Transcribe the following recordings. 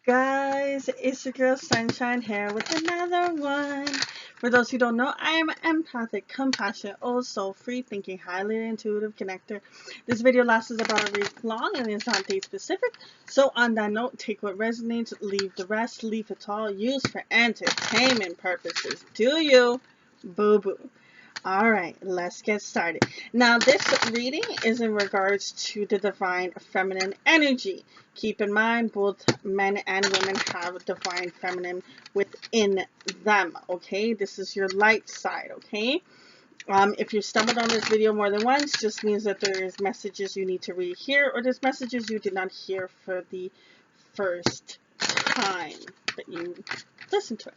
Guys, it's your girl Sunshine here with another one. For those who don't know, I am an empathic, compassionate, also free thinking, highly intuitive connector. This video lasts about a week long and is not date specific. So on that note, take what resonates, leave the rest, leave it all used for entertainment purposes. Do you? Boo boo. Alright, let's get started. Now, this reading is in regards to the divine feminine energy. Keep in mind, both men and women have divine feminine within them, okay? This is your light side, okay? If you stumbled on this video more than once, just means that there's messages you need to rehear, or there's messages you did not hear for the first time that you listened to it.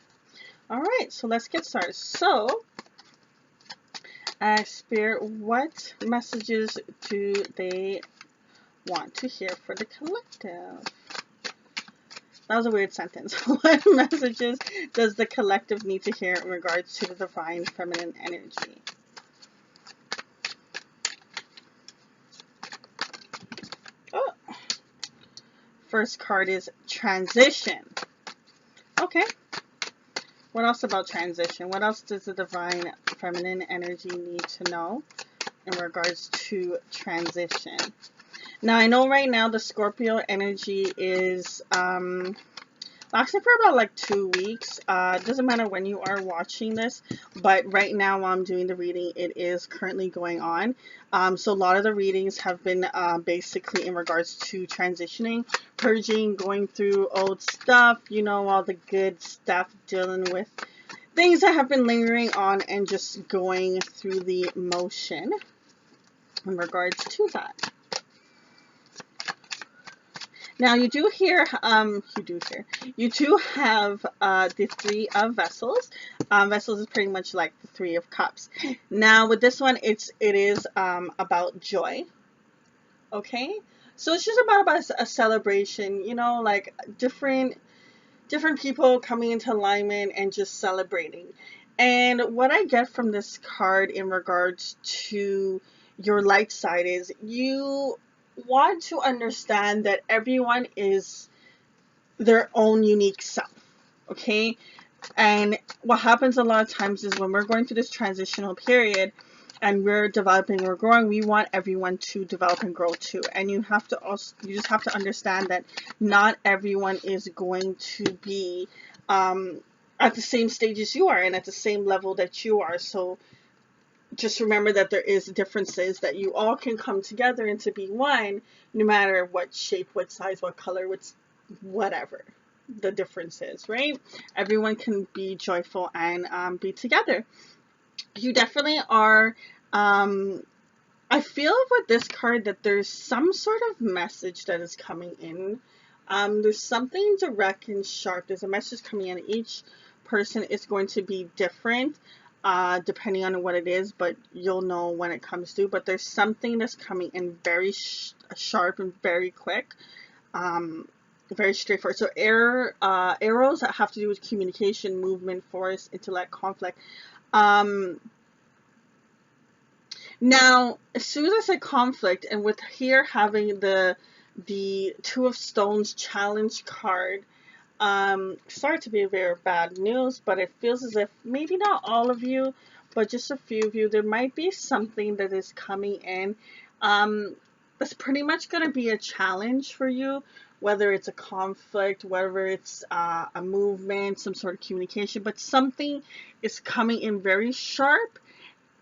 Alright, so let's get started. So, Spirit, what messages do they want to hear for the collective? That was a weird sentence. What messages does the collective need to hear in regards to the divine feminine energy? Oh. First card is transition. Okay. What else about transition? What else does the divine feminine energy need to know in regards to transition? Now, I know right now the Scorpio energy is lasting for about like 2 weeks. It doesn't matter when you are watching this, but right now while I'm doing the reading, it is currently going on. So a lot of the readings have been basically in regards to transitioning, purging, going through old stuff, you know, all the good stuff, dealing with things that have been lingering on and just going through the motion in regards to that. Now you do have the Three of Vessels. Vessels is pretty much like the Three of Cups. Now with this one, it is about joy. Okay, so it's just about a celebration. You know, like different people coming into alignment and just celebrating. And what I get from this card in regards to your light side is you want to understand that everyone is their own unique self, okay? And what happens a lot of times is when we're going through this transitional period and we're developing, we're growing, we want everyone to develop and grow too. And you just have to understand that not everyone is going to be at the same stage as you are and at the same level that you are. So just remember that there is differences, that you all can come together and to be one, no matter what shape, what size, what color, whatever the difference is, right? Everyone can be joyful and be together. You definitely are. I feel with this card that there's some sort of message that is coming in. There's something direct and sharp. There's a message coming in. Each person is going to be different. Depending on what it is, but you'll know when it comes to. But there's something that's coming in very sharp and very quick, very straightforward. So arrows that have to do with communication, movement, force, intellect, conflict. Now, as soon as I said conflict, and with here having the Two of Stones challenge card, sorry to be very bad news, but it feels as if maybe not all of you, but just a few of you, there might be something that is coming in. That's pretty much going to be a challenge for you, whether it's a conflict, whether it's a movement, some sort of communication, but something is coming in very sharp.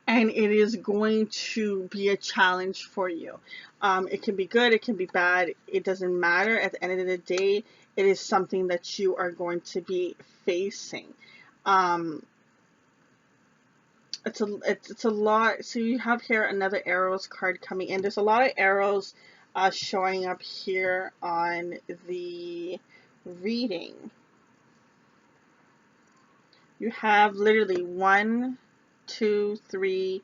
And it is going to be a challenge for you. It can be good, it can be bad, it doesn't matter. At the end of the day, it is something that you are going to be facing. It's a lot. So you have here another arrows card coming in. There's a lot of arrows showing up here on the reading. You have literally 1, 2, 3,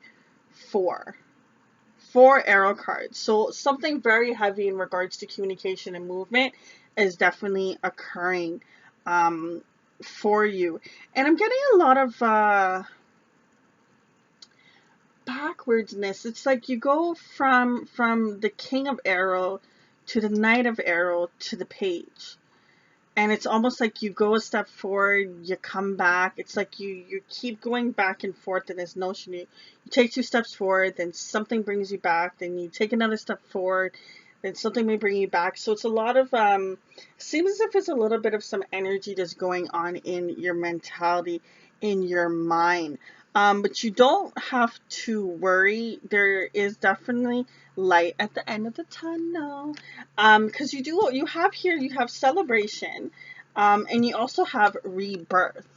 4. 4 arrow cards. So something very heavy in regards to communication and movement is definitely occurring for you. And I'm getting a lot of backwardsness. It's like you go from the King of Arrow to the Knight of Arrow to the Page. and it's almost like you go a step forward, you come back. It's like you keep going back and forth in this notion. You take 2 steps forward, then something brings you back, then you take another step forward, then something may bring you back. So it's a lot of seems as if it's a little bit of some energy that's going on in your mentality, in your mind. But you don't have to worry. There is definitely light at the end of the tunnel. Because you have here, you have celebration, and you also have rebirth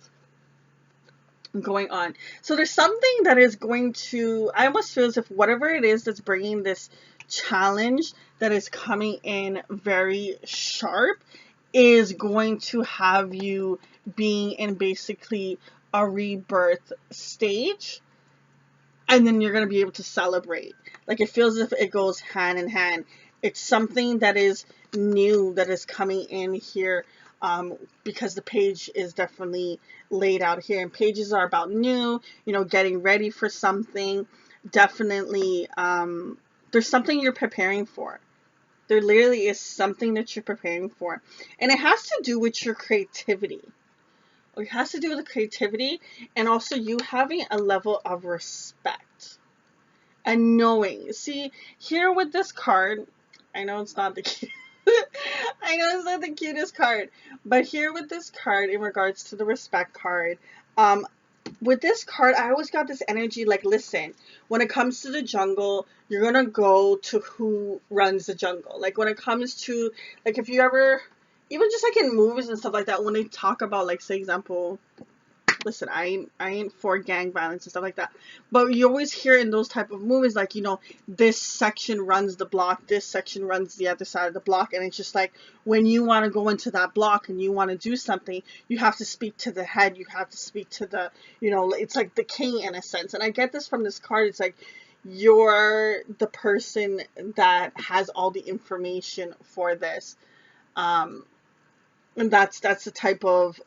going on. So there's something that is going to, I almost feel as if whatever it is that's bringing this challenge that is coming in very sharp is going to have you being in basically a rebirth stage, and then you're going to be able to celebrate. Like, it feels as if it goes hand in hand. It's something that is new that is coming in here, because the page is definitely laid out here, and pages are about new, getting ready for something. Definitely, there's something you're preparing for. There literally is something that you're preparing for, and it has to do with your creativity. It has to do with creativity, and also you having a level of respect and knowing. See, here with this card, I know it's not the cute. I know it's not the cutest card, but here with this card, in regards to the respect card, with this card, I always got this energy like, listen, when it comes to the jungle, you're gonna go to who runs the jungle. Like, when it comes to, like, if you ever, even just like in movies and stuff like that, when they talk about, like, say example, listen, I ain't for gang violence and stuff like that, but you always hear in those type of movies, like, this section runs the block, this section runs the other side of the block, and it's just like, when you want to go into that block and you want to do something, you have to speak to the head, you have to speak to the, it's like the king in a sense. And I get this from this card. It's like, you're the person that has all the information for this, and that's the type of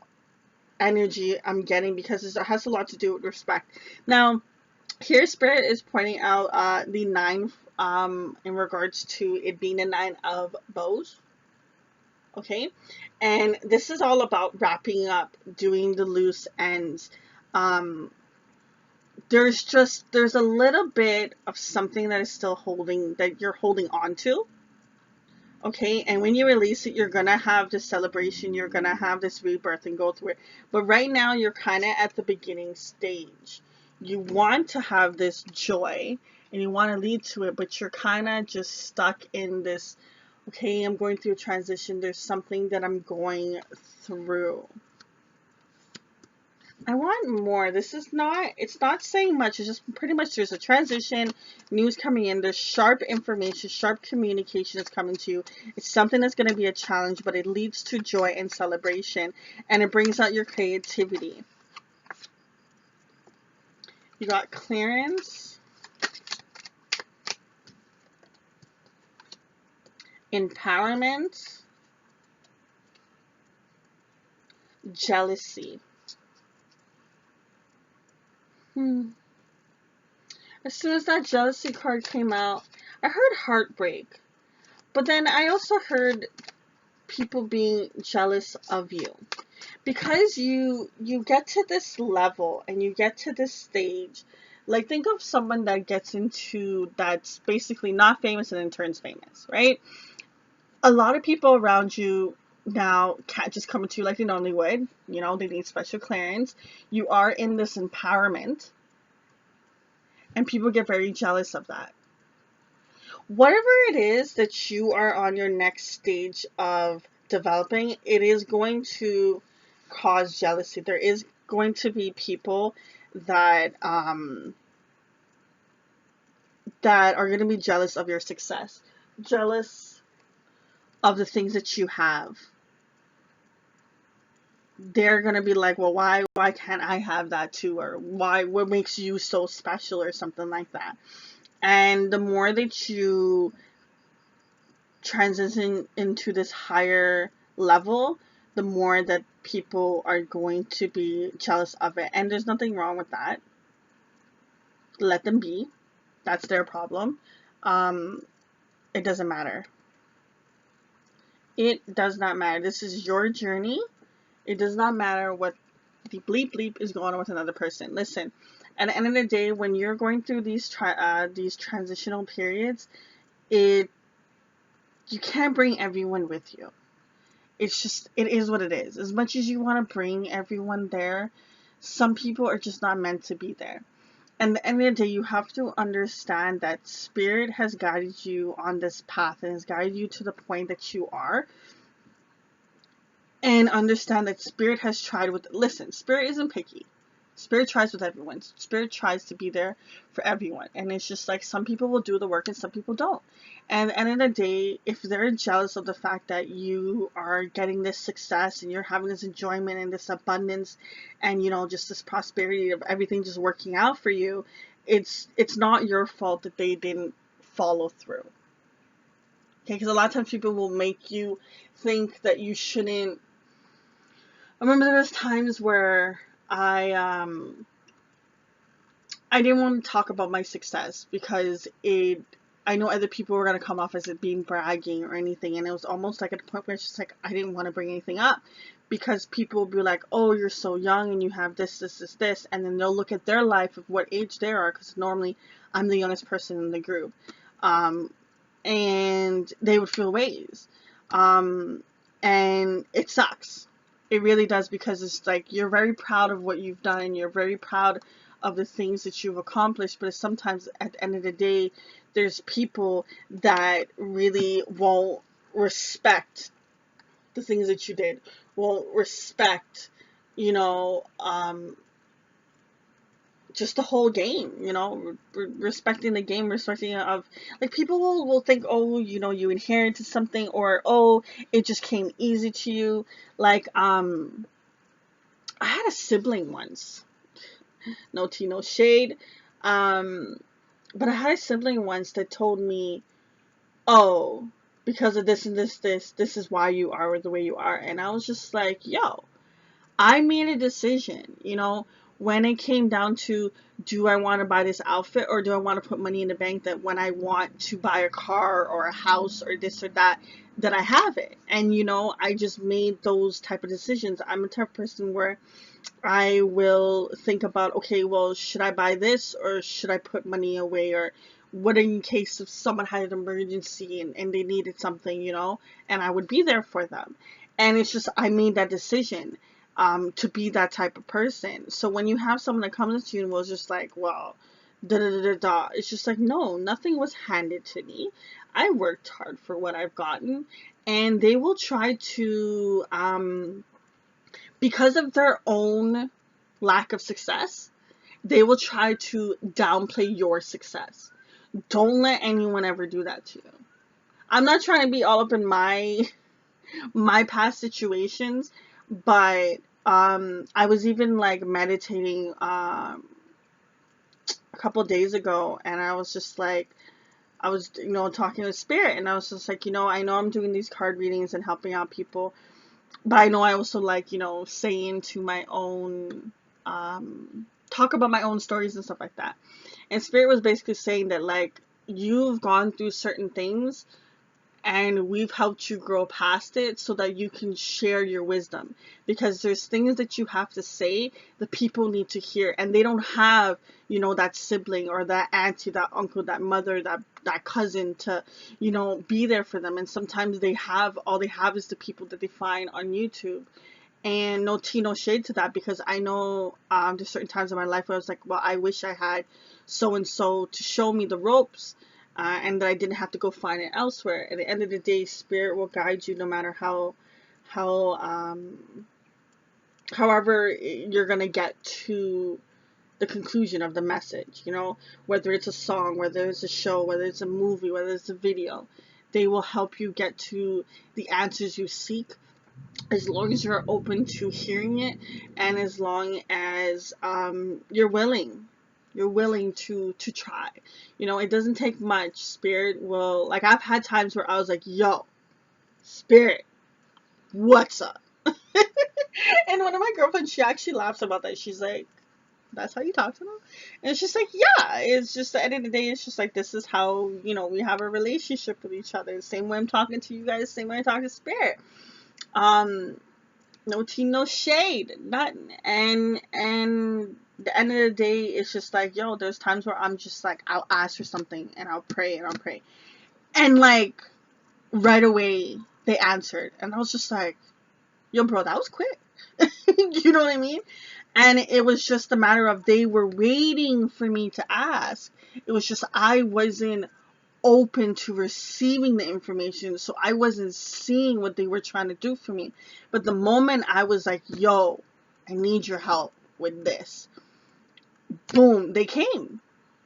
energy I'm getting, because it has a lot to do with respect. Now, here Spirit is pointing out the 9, in regards to it being a 9 of bows. Okay, and this is all about wrapping up, doing the loose ends. There's a little bit of something that is still that you're holding on to. Okay, and when you release it, you're gonna have this celebration, you're gonna have this rebirth and go through it. But right now, you're kind of at the beginning stage. You want to have this joy and you want to lead to it, but you're kind of just stuck in this, okay, I'm going through a transition, there's something that I'm going through. I want more. It's not saying much. It's just pretty much there's a transition, news coming in, there's sharp information, sharp communication is coming to you. It's something that's going to be a challenge, but it leads to joy and celebration, and it brings out your creativity. You got clearance, empowerment, jealousy. As soon as that jealousy card came out, I heard heartbreak. But then I also heard people being jealous of you. Because you get to this level and you get to this stage. Like, think of someone that gets into, that's basically not famous and then turns famous, right? A lot of people around you now can't just come to you like they normally would. They need special clearance. You are in this empowerment, and people get very jealous of that. Whatever it is that you are on your next stage of developing, it is going to cause jealousy. There is going to be people that that are going to be jealous of your success, jealous of the things that you have. They're going to be like, well, why can't I have that too? Or what makes you so special, or something like that. And the more that you transition into this higher level, the more that people are going to be jealous of it. And there's nothing wrong with that. Let them be. That's their problem. It doesn't matter. It does not matter. This is your journey. It does not matter what the bleep bleep is going on with another person. Listen, at the end of the day, when you're going through these transitional periods, it you can't bring everyone with you. It's just, it is what it is. As much as you want to bring everyone there, some people are just not meant to be there. And at the end of the day, you have to understand that Spirit has guided you on this path and has guided you to the point that you are. And understand that Spirit has tried with, listen, Spirit isn't picky. Spirit tries with everyone. Spirit tries to be there for everyone. And it's just like some people will do the work and some people don't. And at the end of the day, if they're jealous of the fact that you are getting this success and you're having this enjoyment and this abundance and, you know, just this prosperity of everything just working out for you, it's not your fault that they didn't follow through. Okay, because a lot of times people will make you think that you shouldn't. I remember there was times where I didn't want to talk about my success because I know other people were gonna come off as it being bragging or anything, and it was almost like at the point where it's just like I didn't want to bring anything up because people will be like, oh, you're so young and you have this, and then they'll look at their life of what age they are, because normally I'm the youngest person in the group, and they would feel ways, and it sucks. It really does, because it's like you're very proud of what you've done and you're very proud of the things that you've accomplished, but sometimes at the end of the day, there's people that really won't respect the things that you did, won't respect, you know, just the whole game, you know, respecting the game, respecting of, like, people will think, oh, you know, you inherited something, or, oh, it just came easy to you. Like, I had a sibling once, no tea, no shade, but I had a sibling once that told me, oh, because of this and this is why you are the way you are. And I was just like, yo, I made a decision, you know, when it came down to, do I want to buy this outfit, or do I want to put money in the bank that when I want to buy a car or a house or this or that, that I have it. And, you know, I just made those type of decisions. I'm a type of person where I will think about, okay, well, should I buy this or should I put money away, or what in case if someone had an emergency and they needed something, you know, and I would be there for them. And it's just, I made that decision to be that type of person. So when you have someone that comes to you and was just like, well, da da da da da, it's just like, no, nothing was handed to me. I worked hard for what I've gotten, and they will try to, because of their own lack of success, they will try to downplay your success. Don't let anyone ever do that to you. I'm not trying to be all up in my past situations, but I was even like meditating a couple of days ago, and I was just like, I was, you know, talking with Spirit, and I was just like, you know, I know I'm doing these card readings and helping out people, but I know I also like, you know, saying to my own, talk about my own stories and stuff like that. And Spirit was basically saying that, like, you've gone through certain things and we've helped you grow past it so that you can share your wisdom, because there's things that you have to say the people need to hear, and they don't have, you know, that sibling or that auntie, that uncle, that mother, that cousin to, you know, be there for them. And sometimes all they have is the people that they find on YouTube. And no tea, no shade to that, because I know there's certain times in my life where I was like, well, I wish I had so and so to show me the ropes, and that I didn't have to go find it elsewhere. At the end of the day, Spirit will guide you no matter however you're gonna get to the conclusion of the message. You know, whether it's a song, whether it's a show, whether it's a movie, whether it's a video, they will help you get to the answers you seek, as long as you're open to hearing it, and as long as you're willing to try. You know, it doesn't take much. Spirit will, like, I've had times where I was like, yo, Spirit, what's up? And one of my girlfriends, she actually laughs about that. She's like, That's how you talk to them. And it's just like, yeah, it's just at the end of the day, it's just like, this is how, we have a relationship with each other. Same way I'm talking to you guys, same way I talk to Spirit. Um, no tea, no shade, nothing. And the end of the day, it's just like, yo, there's times where I'm just like, I'll ask for something and I'll pray and I'll pray. And like, right away, they answered. And I was just like, yo, bro, that was quick. You know what I mean? And it was just a matter of they were waiting for me to ask. It was just I wasn't open to receiving the information, so I wasn't seeing what they were trying to do for me. But the moment I was like, yo, I need your help with this, boom, they came.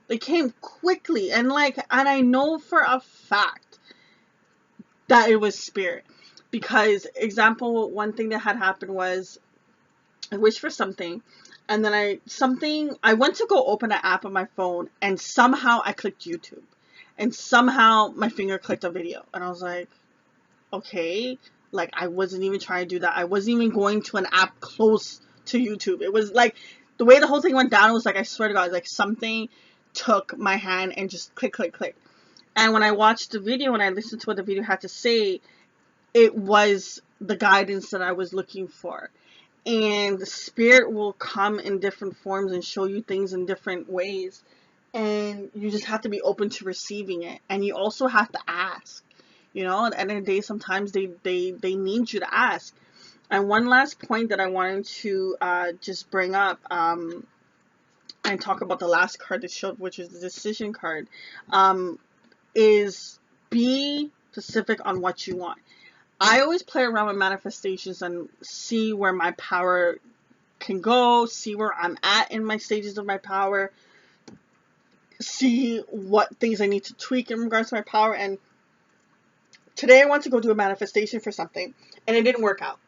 They came quickly. And I know for a fact that it was Spirit. Because, example, one thing that had happened was I wished for something, and then I went to go open an app on my phone, and somehow I clicked YouTube, and somehow my finger clicked a video, and I was like, okay, like I wasn't even trying to do that. I wasn't even going to an app close to YouTube. It was like the way the whole thing went down was like, I swear to God, like something took my hand and just click, click, click. And when I watched the video and I listened to what the video had to say, it was the guidance that I was looking for. And the Spirit will come in different forms and show you things in different ways. And you just have to be open to receiving it. And you also have to ask. At the end of the day, sometimes they need you to ask. And one last point that I wanted to just bring up and talk about the last card that showed, which is the decision card, is be specific on what you want. I always play around with manifestations and see where my power can go, see where I'm at in my stages of my power, see what things I need to tweak in regards to my power. And today I want to go do a manifestation for something, and it didn't work out.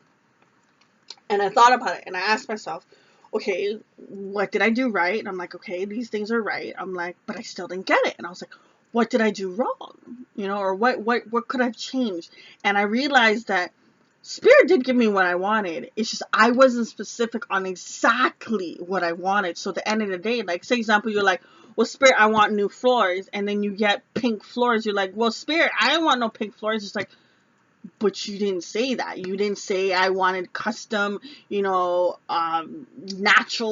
And I thought about it, and I asked myself, okay, what did I do right? And I'm like, okay, these things are right. I'm like, but I still didn't get it. And I was like, what did I do wrong? Or what could I have changed? And I realized that Spirit did give me what I wanted. It's just I wasn't specific on exactly what I wanted. So at the end of the day, like, say example, you're like, well, Spirit, I want new floors. And then you get pink floors. You're like, well, Spirit, I don't want no pink floors. It's like, but you didn't say that. You didn't say I wanted custom, natural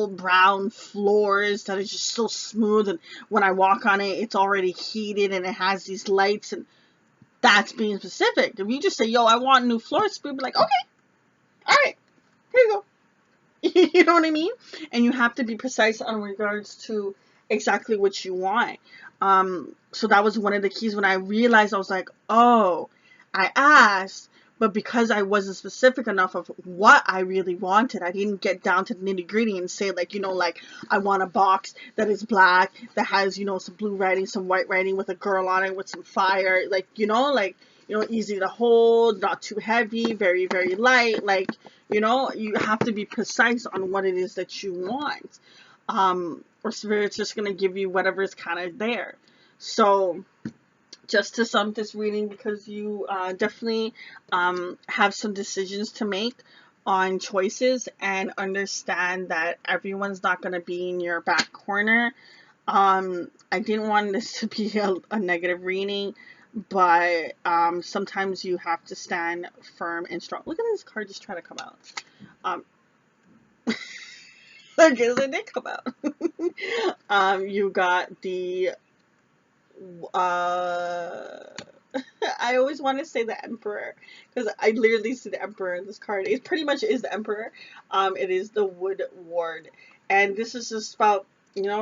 brown floors that is just so smooth, and when I walk on it, it's already heated and it has these lights, and that's being specific. If you just say, yo, I want new floors, people be like, okay, all right, here you go. You know what I mean? And you have to be precise on regards to exactly what you want. So that was one of the keys when I realized. I was like, oh, I asked, but because I wasn't specific enough of what I really wanted, I didn't get down to the nitty gritty and say, like, I want a box that is black, that has, some blue writing, some white writing with a girl on it with some fire, easy to hold, not too heavy, very, very light. You have to be precise on what it is that you want. Or Spirit's just going to give you whatever is kind of there. So, just to sum this reading, because you definitely have some decisions to make on choices, and understand that everyone's not going to be in your back corner. I didn't want this to be a negative reading, but sometimes you have to stand firm and strong. Look at this card just trying to come out. I guess it did come out. You got the I always want to say the Emperor, because I literally see the Emperor in this card. It pretty much is the Emperor. It is the Wood Ward, and this is just about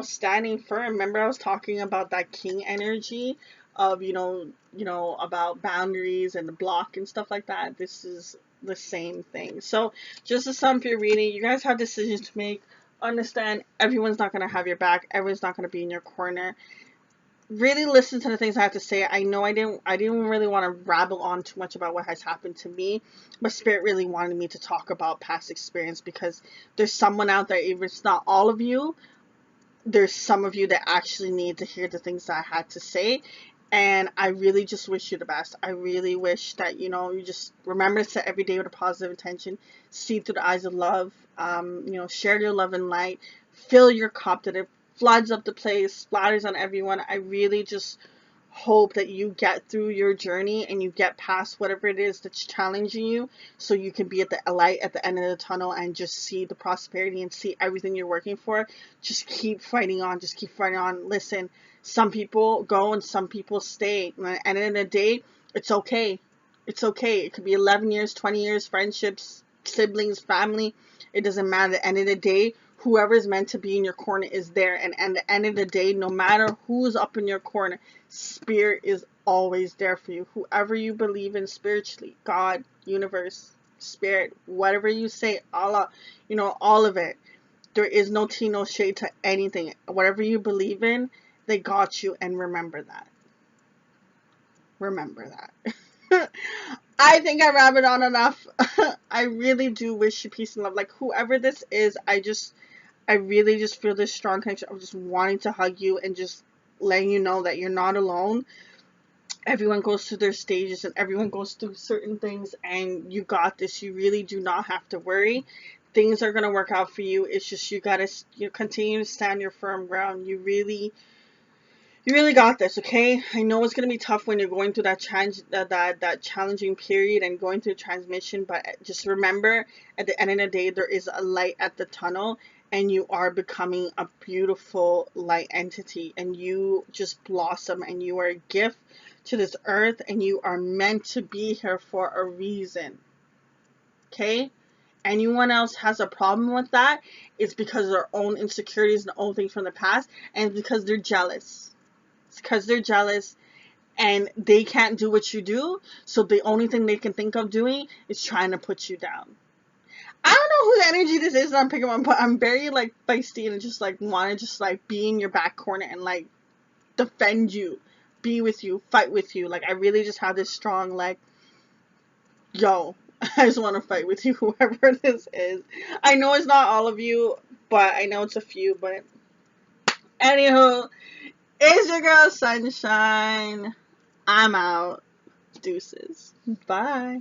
standing firm. Remember, I was talking about that King energy of about boundaries and the block and stuff like that. This is the same thing. So just to sum up your reading, you guys have decisions to make. Understand, everyone's not going to have your back. Everyone's not going to be in your corner. Really listen to the things I have to say. I know I didn't really want to rabble on too much about what has happened to me, but Spirit really wanted me to talk about past experience, because there's someone out there, if it's not all of you, there's some of you that actually need to hear the things that I had to say. And I really just wish you the best. I really wish that, you just remember to set every day with a positive intention, see through the eyes of love, share your love and light, fill your cup, that it floods up the place, splatters on everyone. I really just hope that you get through your journey and you get past whatever it is that's challenging you, so you can be at the light at the end of the tunnel and just see the prosperity and see everything you're working for. Just keep fighting on. Just keep fighting on. Listen, some people go and some people stay. And at the end of the day, it's okay. It's okay. It could be 11 years, 20 years, friendships, siblings, family. It doesn't matter. At the end of the day, whoever is meant to be in your corner is there. And at the end of the day, no matter who's up in your corner, Spirit is always there for you. Whoever you believe in spiritually, God, universe, Spirit, whatever you say, Allah, all of it. There is no tea, no shade to anything. Whatever you believe in, they got you, and remember that. Remember that. I think I rabbited on enough. I really do wish you peace and love. Like, whoever this is, I really just feel this strong connection of just wanting to hug you and just letting you know that you're not alone. Everyone goes through their stages and everyone goes through certain things, and you got this. You really do not have to worry. Things are going to work out for you. It's just you got to continue to stand your firm ground. You really got this, okay? I know it's going to be tough when you're going through that challenging period and going through transmission, but just remember, at the end of the day, there is a light at the tunnel, and you are becoming a beautiful light entity, and you just blossom, and you are a gift to this earth, and you are meant to be here for a reason, okay? Anyone else has a problem with that, it's because of their own insecurities and own things from the past, and because they're jealous. It's because they're jealous and they can't do what you do, so the only thing they can think of doing is trying to put you down. I don't know whose energy this is that I'm picking up, but I'm very like feisty and just like want to just like be in your back corner and like defend you, be with you, fight with you. Like, I really just have this strong like, yo, I just want to fight with you, whoever this is. I know it's not all of you, but I know it's a few. But anywho, it's your girl Sunshine. I'm out. Deuces. Bye.